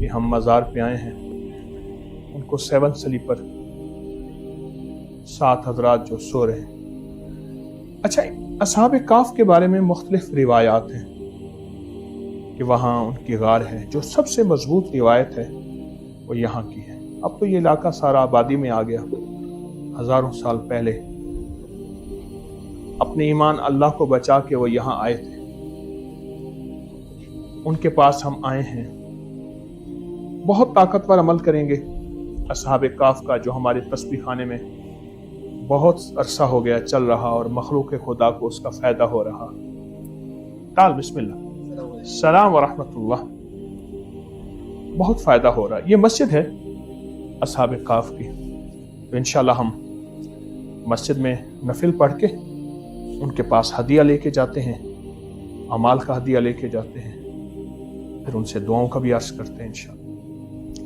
کہ ہم مزار پہ آئے ہیں، ان کو 7 سلیپر 7 حضرات جو سو رہے ہیں۔ اچھا، اصحاب کہف کے بارے میں مختلف روایات ہیں کہ وہاں ان کی غار ہے۔ جو سب سے مضبوط روایت ہے وہ یہاں کی ہے۔ اب تو یہ علاقہ سارا آبادی میں آ گیا، ہزاروں سال پہلے اپنے ایمان اللہ کو بچا کے وہ یہاں آئے تھے، ان کے پاس ہم آئے ہیں۔ بہت طاقتور عمل کریں گے اصحاب کہف کا، جو ہمارے تسبیح خانے میں بہت عرصہ ہو گیا چل رہا اور مخلوق خدا کو اس کا فائدہ ہو رہا۔ تعال بسم اللہ، السلام ورحمۃ اللہ۔ بہت فائدہ ہو رہا۔ یہ مسجد ہے اصحاب کہف کی، تو انشاءاللہ ہم مسجد میں نفل پڑھ کے ان کے پاس ہدیہ لے کے جاتے ہیں، اعمال کا ہدیہ لے کے جاتے ہیں، پھر ان سے دعاؤں کا بھی عرض کرتے ہیں انشاءاللہ۔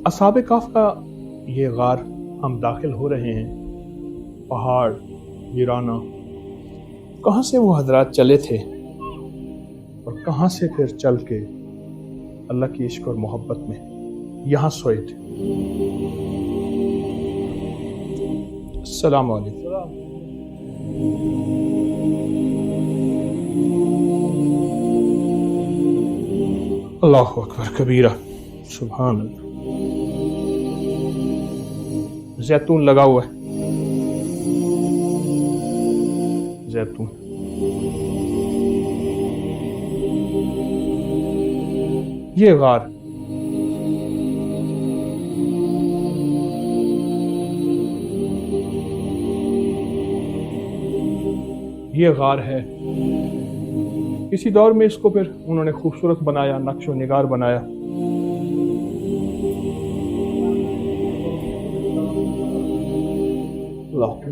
اصحاب کہف کا یہ غار ہم داخل ہو رہے ہیں۔ پہاڑ ویرانہ، کہاں سے وہ حضرات چلے تھے اور کہاں سے پھر چل کے اللہ کی عشق اور محبت میں یہاں سوئے تھے۔ السلام علیکم۔ اللہ اکبر کبیرہ، سبحان اللہ۔ زیتون لگا ہوا ہے، زیتون۔ یہ غار ہے۔ اسی دور میں اس کو پھر انہوں نے خوبصورت بنایا، نقش و نگار بنایا۔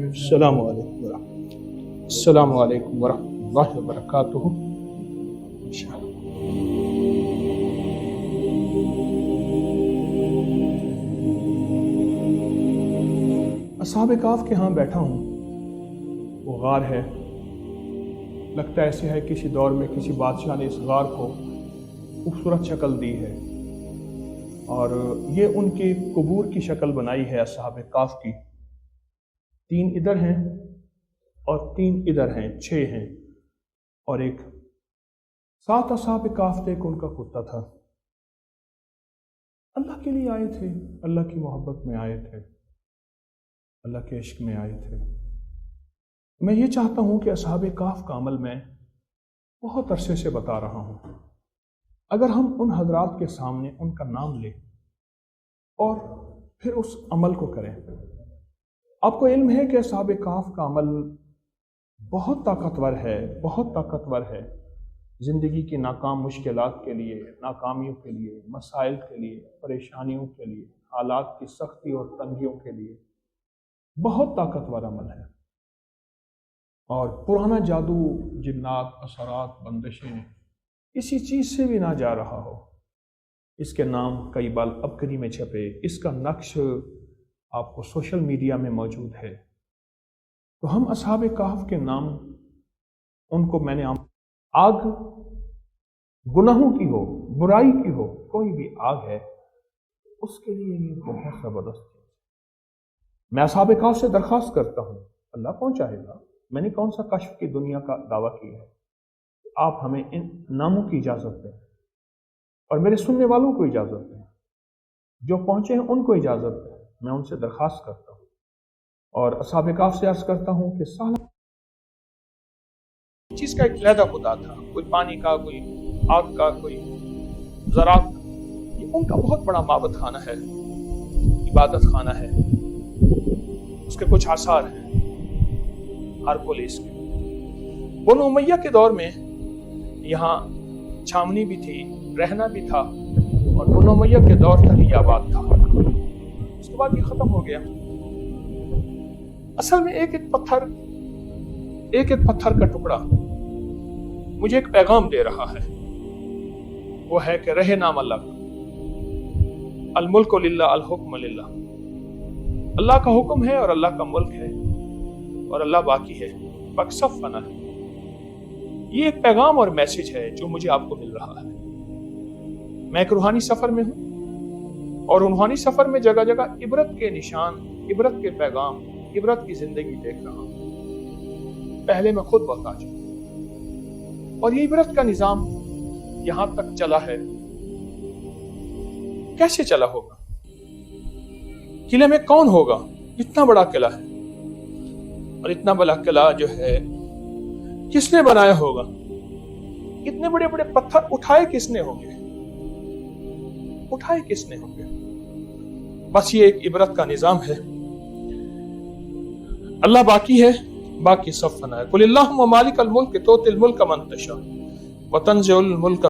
السلام علیکم ورحمۃ، السلام علیکم ورحمۃ اللہ وبرکاتہ۔ اصحاب کہف کے ہاں بیٹھا ہوں، وہ غار ہے۔ لگتا ایسے ہے کسی دور میں کسی بادشاہ نے اس غار کو خوبصورت شکل دی ہے، اور یہ ان کی قبور کی شکل بنائی ہے اصحاب کہف کی۔ 3 ادھر ہیں اور 3 ادھر ہیں، 6 ہیں، اور ایک 7 اصحاب کہف تھے، ایک ان کا کتا تھا۔ اللہ کے لیے آئے تھے، اللہ کی محبت میں آئے تھے، اللہ کے عشق میں آئے تھے۔ میں یہ چاہتا ہوں کہ اصحاب کہف کا عمل میں بہت عرصے سے بتا رہا ہوں، اگر ہم ان حضرات کے سامنے ان کا نام لیں اور پھر اس عمل کو کریں۔ آپ کو علم ہے کہ اصحاب کہف کا عمل بہت طاقتور ہے، بہت طاقتور ہے، زندگی کی ناکام مشکلات کے لیے، ناکامیوں کے لیے، مسائل کے لیے، پریشانیوں کے لیے، حالات کی سختی اور تنگیوں کے لیے بہت طاقتور عمل ہے۔ اور پرانا جادو، جنات، اثرات، بندشیں کسی چیز سے بھی نہ جا رہا ہو۔ اس کے نام کئی بار ابکری میں چھپے، اس کا نقش آپ کو سوشل میڈیا میں موجود ہے۔ تو ہم اصحاب کہف کے نام، ان کو میں نے آگ گناہوں کی ہو، برائی کی ہو، کوئی بھی آگ ہے، اس کے لیے یہ بہت زبردست ہے۔ میں اصحاب کہف سے درخواست کرتا ہوں، اللہ پہنچائے گا، میں نے کون سا کشف کی دنیا کا دعویٰ کیا ہے، آپ ہمیں ان ناموں کی اجازت دیں، اور میرے سننے والوں کو اجازت دیں، جو پہنچے ہیں ان کو اجازت دیں۔ میں ان سے درخواست کرتا ہوں، اور اصحاب کہف سے عرض کرتا ہوں کہ سال چیز کا ایک علیحدہ خدا تھا، کوئی پانی کا، کوئی آگ کا، کوئی زراعت کا۔ یہ ان کا بہت بڑا معبد خانہ ہے، عبادت خانہ ہے۔ اس کے کچھ آثار ہیں ہرکولس کے۔ بنو امیہ کے دور میں یہاں چھاونی بھی تھی، رہنا بھی تھا، اور بنو امیہ کے دور تک یہ آباد تھا۔ اس کے بعد یہ ختم ہو گیا۔ اصل میں ایک ایک پتھر کا ٹکڑا مجھے ایک پیغام دے رہا ہے، وہ ہے کہ رہے نام اللہ کا، الملک للہ الحکم للہ۔ اللہ کا حکم ہے اور اللہ کا ملک ہے اور اللہ باقی ہے، بکسف فنا ہے۔ یہ ایک پیغام اور میسج ہے جو مجھے آپ کو مل رہا ہے۔ میں ایک روحانی سفر میں ہوں، اور روحانی سفر میں جگہ جگہ عبرت کے نشان، عبرت کے پیغام، عبرت کی زندگی دیکھ رہا ہوں۔ پہلے میں خود بتا چکا، اور یہ عبرت کا نظام یہاں تک چلا ہے۔ کیسے چلا ہوگا؟ قلعے میں کون ہوگا؟ اتنا بڑا قلعہ ہے، اور اتنا بڑا قلعہ جو ہے کس نے بنایا ہوگا؟ اتنے بڑے بڑے پتھر اٹھائے کس نے ہوں گے؟ اٹھائے کس نے ہوں گے؟ بس یہ ایک عبرت کا نظام ہے۔ اللہ باقی ہے، باقی سب فنا ہے۔ قل اللہم مالک الملک تؤتی الملک من تشاء وتنزع الملک